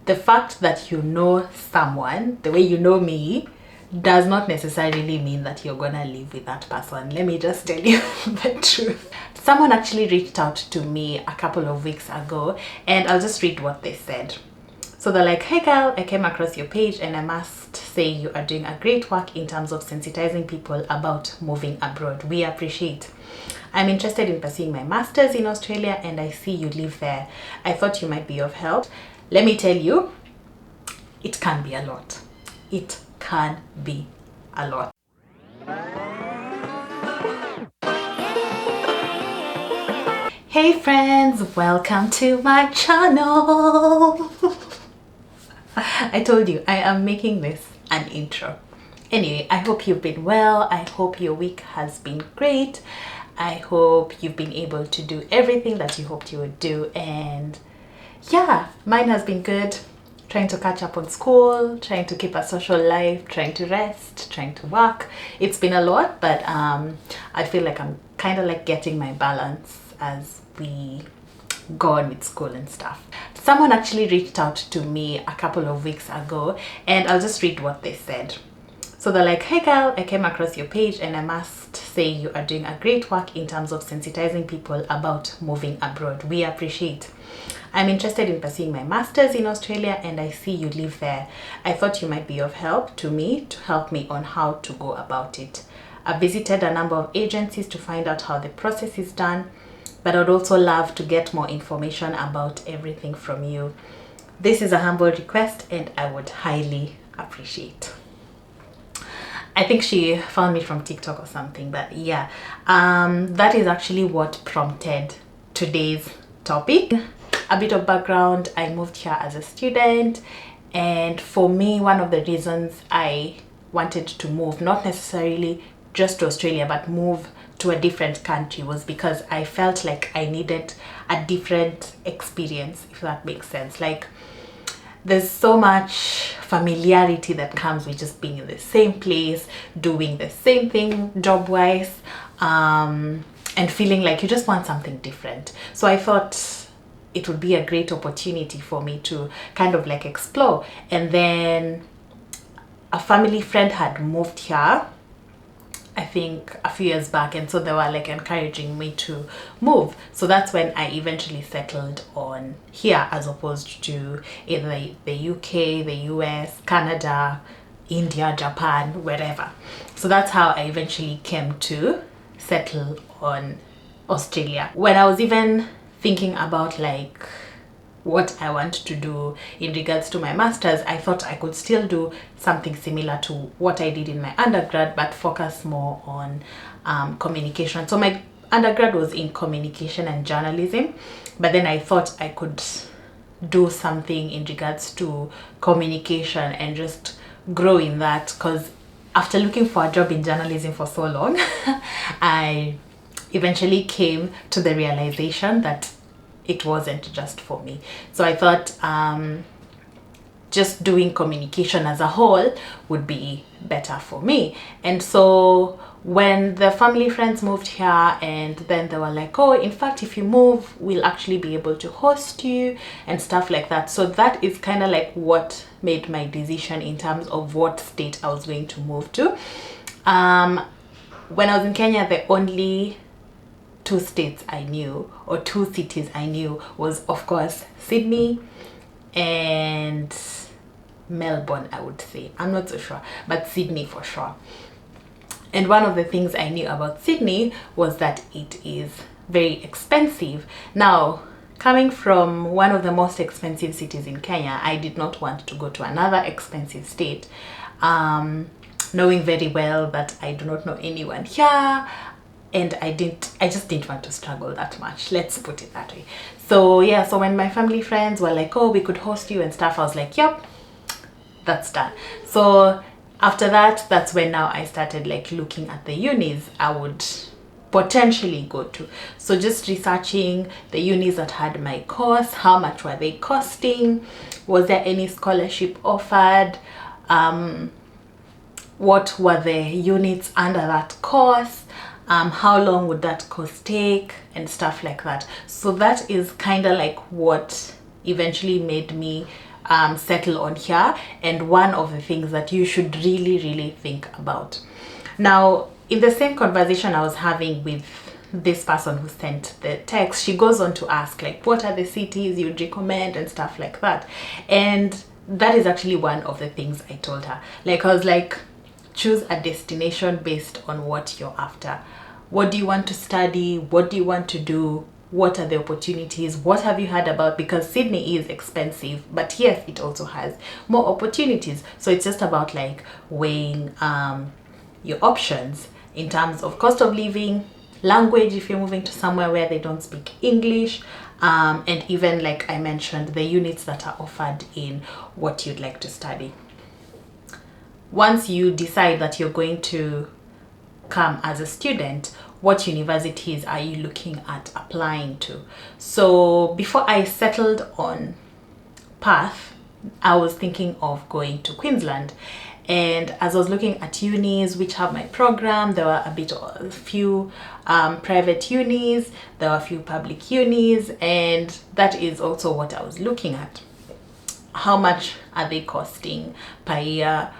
the fact that you know someone the way you know me does not necessarily mean that you're gonna live with that person. Let me just tell you the truth. Someone actually reached out to me a couple of weeks ago, and I'll just read what they said. So they're like, "Hey girl, I came across your page and I must say you are doing a great work in terms of sensitizing people about moving abroad. We appreciate. I'm interested in pursuing my master's in Australia and I see you live there. I thought you might be of help. Let me tell you, it can be a lot. It can be a lot." Hey friends, welcome to my channel. I told you I am making this an intro. Anyway, I hope you've been well. I hope your week has been great. I hope you've been able to do everything that you hoped you would do, and yeah, mine has been good. Trying to catch up on school, trying to keep a social life, trying to rest, trying to work. It's been a lot, but I feel like I'm kind of like getting my balance as we go on with school and stuff. Someone actually reached out to me a couple of weeks ago, and I'll just read what they said. So they're like, "Hey girl, I came across your page and I must say you are doing a great work in terms of sensitizing people about moving abroad. We appreciate. I'm interested in pursuing my master's in Australia and I see you live there. I thought you might be of help to me to help me on how to go about it. I've visited a number of agencies to find out how the process is done, but I'd also love to get more information about everything from you. This is a humble request and I would highly appreciate." I think she found me from TikTok or something, but yeah, that is actually what prompted today's topic. A bit of background: I moved here as a student, and for me, one of the reasons I wanted to move, not necessarily just to Australia, but move to a different country, was because I felt like I needed a different experience, if that makes sense. Like, there's so much familiarity that comes with just being in the same place, doing the same thing job-wise, and feeling like you just want something different. So I thought it would be a great opportunity for me to kind of like explore. And then a family friend had moved here, I think a few years back, and so they were like encouraging me to move. So that's when I eventually settled on here, as opposed to either the UK, the US, Canada, India, Japan, wherever. So that's how I eventually came to settle on Australia. When I was even thinking about like what I want to do in regards to my master's, I thought I could still do something similar to what I did in my undergrad, but focus more on communication. So my undergrad was in communication and journalism, but then I thought I could do something in regards to communication and just grow in that, because after looking for a job in journalism for so long, I eventually came to the realization that it wasn't just for me. So I thought just doing communication as a whole would be better for me. And so when the family friends moved here, and then they were like, "Oh, in fact, if you move, we'll actually be able to host you," and stuff like that. So that is kind of like what made my decision in terms of what state I was going to move to. When I was in Kenya, the only two states I knew, or two cities I knew, was of course Sydney and Melbourne, I would say. I'm not so sure, but Sydney for sure. And one of the things I knew about Sydney was that it is very expensive. Now, coming from one of the most expensive cities in Kenya, I did not want to go to another expensive state, knowing very well that I do not know anyone here, and I just didn't want to struggle that much, let's put it that way. So yeah, so when my family friends were like, "Oh, we could host you and stuff," I was like, "Yep, that's done." So after that, that's when now I started like looking at the unis I would potentially go to. So just researching the unis that had my course, how much were they costing, was there any scholarship offered, what were the units under that course, how long would that course take, and stuff like that. So that is kind of like what eventually made me settle on here, and one of the things that you should really think about. Now, in the same conversation I was having with this person who sent the text, she goes on to ask like, what are the cities you'd recommend and stuff like that. And that is actually one of the things I told her. Like, I was like, choose a destination based on what you're after. What do you want to study? What do you want to do? What are the opportunities? What have you heard about? Because Sydney is expensive, but yes, it also has more opportunities. So it's just about like weighing your options in terms of cost of living, language if you're moving to somewhere where they don't speak English, and even, like I mentioned, the units that are offered in what you'd like to study. Once you decide that you're going to come as a student, what universities are you looking at applying to? So before I settled on Perth, I was thinking of going to Queensland. And as I was looking at unis which have my program, there were a few private unis, there were a few public unis, and that is also what I was looking at. How much are they costing per year?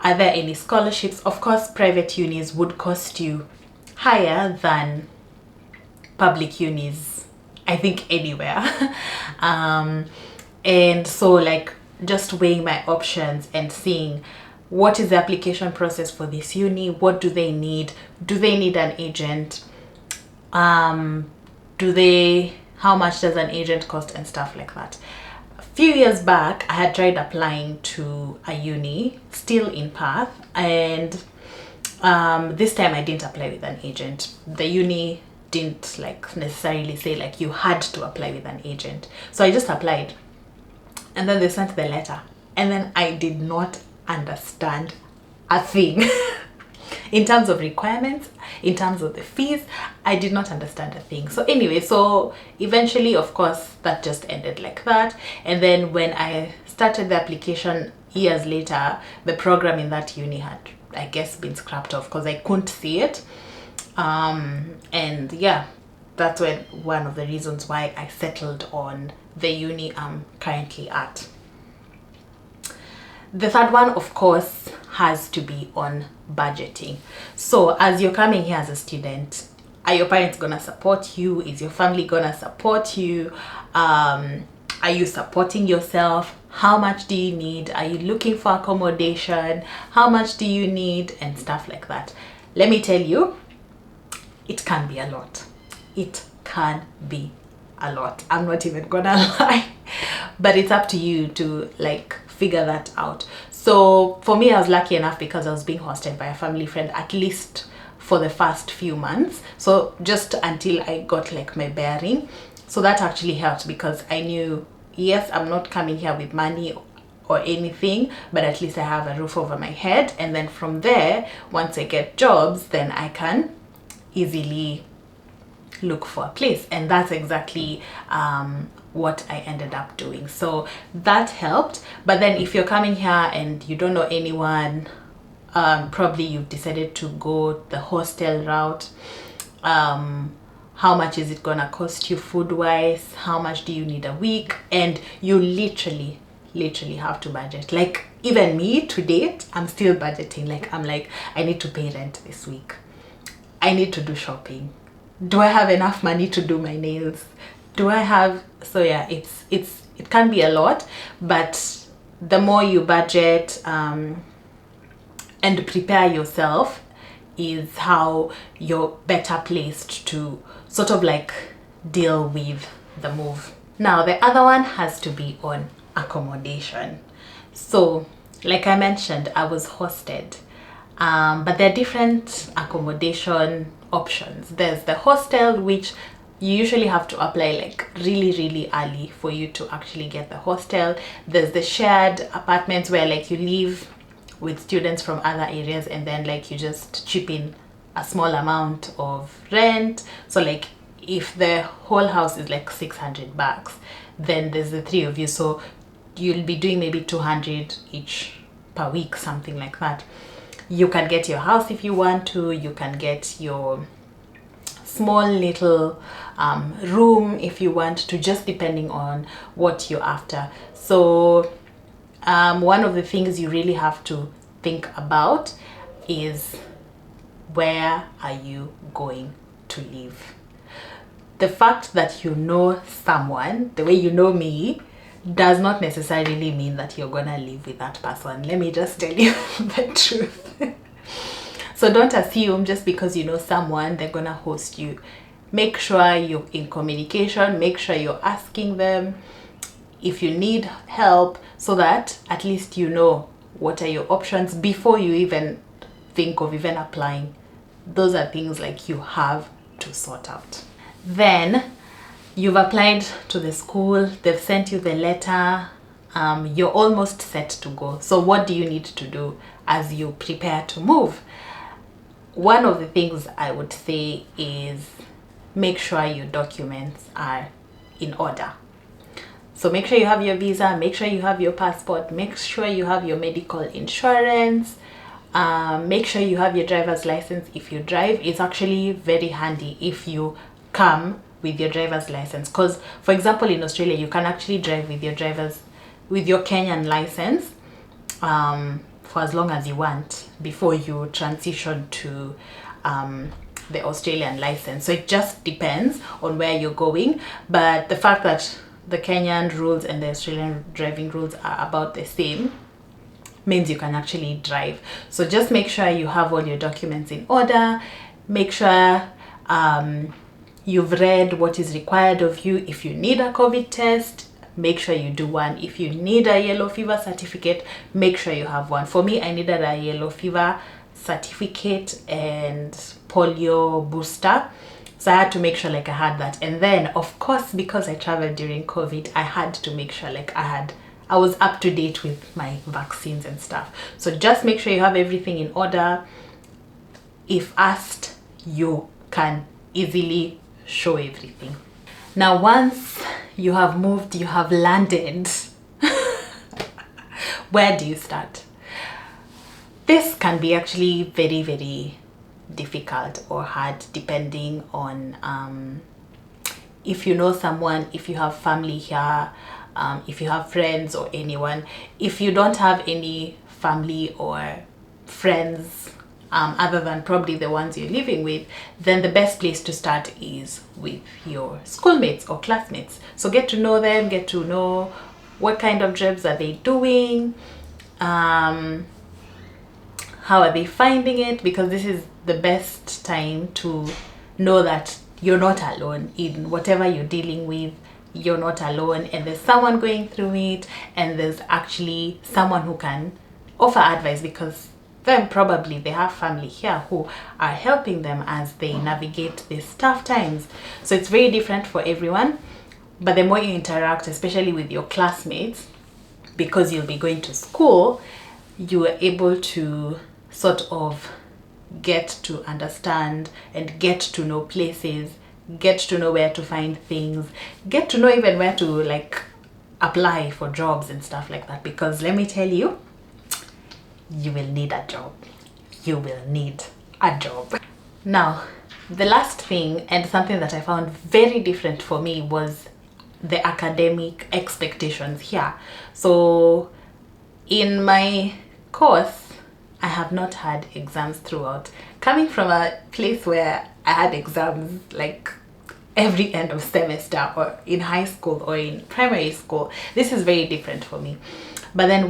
Are there any scholarships? Of course, private unis would cost you higher than public unis, I think, anywhere. And so, like, just weighing my options and seeing what is the application process for this uni, what do they need? Do they need an agent? How much does an agent cost and stuff like that? A few years back, I had tried applying to a uni still in Perth, and this time I didn't apply with an agent. The uni didn't like necessarily say like you had to apply with an agent, so I just applied, and then they sent the letter, and then I did not understand a thing. In terms of requirements, in terms of the fees, I did not understand a thing. So anyway, so eventually, of course, that just ended like that. And then when I started the application years later, the program in that uni had, I guess, been scrapped off because I couldn't see it. And yeah, that's one of the reasons why I settled on the uni I'm currently at. The third one, of course, has to be on budgeting. So as you're coming here as a student, are your parents gonna support you? Is your family gonna support you? Are you supporting yourself? How much do you need? Are you looking for accommodation? How much do you need? And stuff like that. Let me tell you, it can be a lot. It can be a lot. I'm not even gonna lie, but it's up to you to like figure that out. So for me, I was lucky enough because I was being hosted by a family friend, at least for the first few months, so just until I got like my bearing. So that actually helped because I knew, yes, I'm not coming here with money or anything, but at least I have a roof over my head, and then from there, once I get jobs, then I can easily look for a place. And that's exactly what I ended up doing. So that helped. But then if you're coming here and you don't know anyone, probably you've decided to go the hostel route. How much is it gonna cost you food wise? How much do you need a week? And you literally have to budget. Like even me to date, I'm still budgeting. Like I'm like, I need to pay rent this week, I need to do shopping, do I have enough money to do my nails? Do I have? So yeah, it can be a lot, but the more you budget and prepare yourself is how you're better placed to sort of like deal with the move. Now the other one has to be on accommodation. So like I mentioned, I was hosted, but there are different accommodation options. There's the hostel, which you usually have to apply like really early for you to actually get the hostel. There's the shared apartments where like you live with students from other areas, and then like you just chip in a small amount of rent. So like if the whole house is like 600 bucks, then there's the three of you, so you'll be doing maybe 200 each per week, something like that. You can get your house if you want to, you can get your small little room if you want to, just depending on what you're after. So one of the things you really have to think about is, where are you going to live? The fact that you know someone, the way you know me, does not necessarily mean that you're gonna live with that person. Let me just tell you the truth. So don't assume just because you know someone they're gonna host you. Make sure you're in communication, make sure you're asking them if you need help, so that at least you know what are your options before you even think of even applying. Those are things like you have to sort out. Then you've applied to the school, they've sent you the letter, you're almost set to go. So what do you need to do as you prepare to move? One of the things I would say is make sure your documents are in order. So make sure you have your visa, make sure you have your passport, make sure you have your medical insurance, make sure you have your driver's license if you drive. It's actually very handy if you come with your driver's license, because for example in Australia you can actually drive with your Kenyan license for as long as you want before you transition to the Australian license. So it just depends on where you're going, but the fact that the Kenyan rules and the Australian driving rules are about the same means you can actually drive. So just make sure you have all your documents in order, make sure you've read what is required of you. If you need a COVID test, make sure you do one. If you need a yellow fever certificate, make sure you have one. For me, I needed a yellow fever certificate and polio booster, so I had to make sure like I had that. And then of course, because I traveled during COVID, I had to make sure like I was up to date with my vaccines and stuff. So just make sure you have everything in order. If asked, you can easily show everything. Now once you have moved, you have landed, where do you start? This can be actually very, very difficult or hard depending on if you know someone, if you have family here, if you have friends or anyone. If you don't have any family or friends other than probably the ones you're living with, then the best place to start is with your schoolmates or classmates. So get to know them, get to know what kind of jobs are they doing, how are they finding it, because this is the best time to know that you're not alone in whatever you're dealing with. You're not alone, and there's someone going through it, and there's actually someone who can offer advice, because then probably they have family here who are helping them as they navigate these tough times. So it's very different for everyone, but the more you interact, especially with your classmates, because you'll be going to school, you are able to sort of get to understand and get to know places, get to know where to find things, get to know even where to like apply for jobs and stuff like that. Because let me tell you, you will need a job. You will need a job. Now, the last thing, and something that I found very different for me, was the academic expectations here. So in my course, I have not had exams throughout. Coming from a place where I had exams like every end of semester, or in high school or in primary school, this is very different for me. But then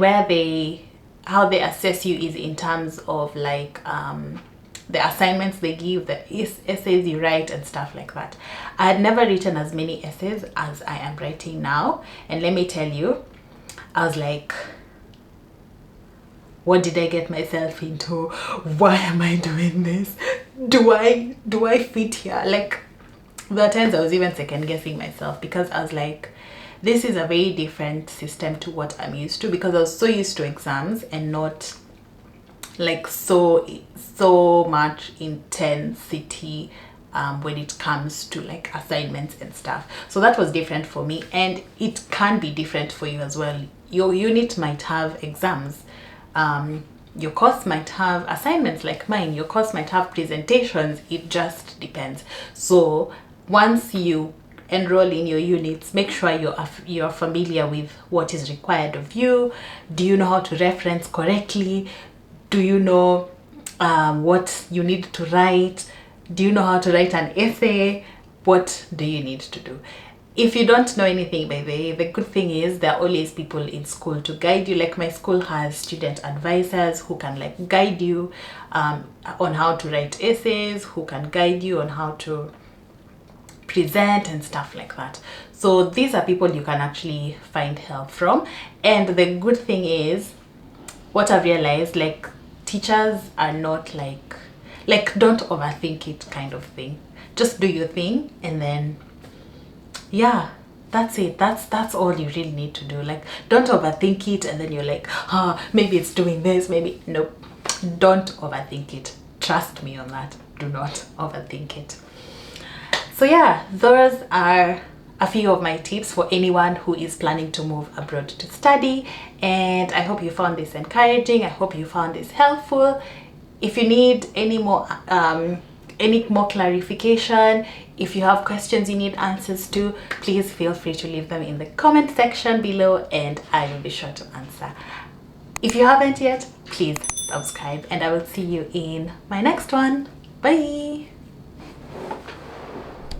how they assess you is in terms of like the assignments they give, the essays you write and stuff like that. I had never written as many essays as I am writing now, and let me tell you, I was like, what did I get myself into? Why am I doing this? Do I fit here? Like, there are times I was even second guessing myself, because I was like, this is a very different system to what I'm used to, because I was so used to exams and not like so much intensity when it comes to like assignments and stuff. So that was different for me, and it can be different for you as well. Your unit might have exams, your course might have assignments like mine, your course might have presentations. It just depends. So once you enroll in your units, make sure you're familiar with what is required of you. Do you know how to reference correctly? Do you know what you need to write? Do you know how to write an essay? What do you need to do? If you don't know anything, by the way, the good thing is there are always people in school to guide you. Like my school has student advisors who can like guide you on how to write essays, who can guide you on how to present and stuff like that. So these are people you can actually find help from. And the good thing is, what I've realized, like teachers are not like don't overthink it kind of thing. Just do your thing, and then yeah, that's it. That's all you really need to do. Like, don't overthink it and then you're like, maybe it's doing this, maybe. Nope, don't overthink it. Trust me on that. Do not overthink it. So yeah, those are a few of my tips for anyone who is planning to move abroad to study, and I hope you found this encouraging. I hope you found this helpful. If you need any more clarification, if you have questions you need answers to, please feel free to leave them in the comment section below and I will be sure to answer. If you haven't yet, please subscribe, and I will see you in my next one. Bye.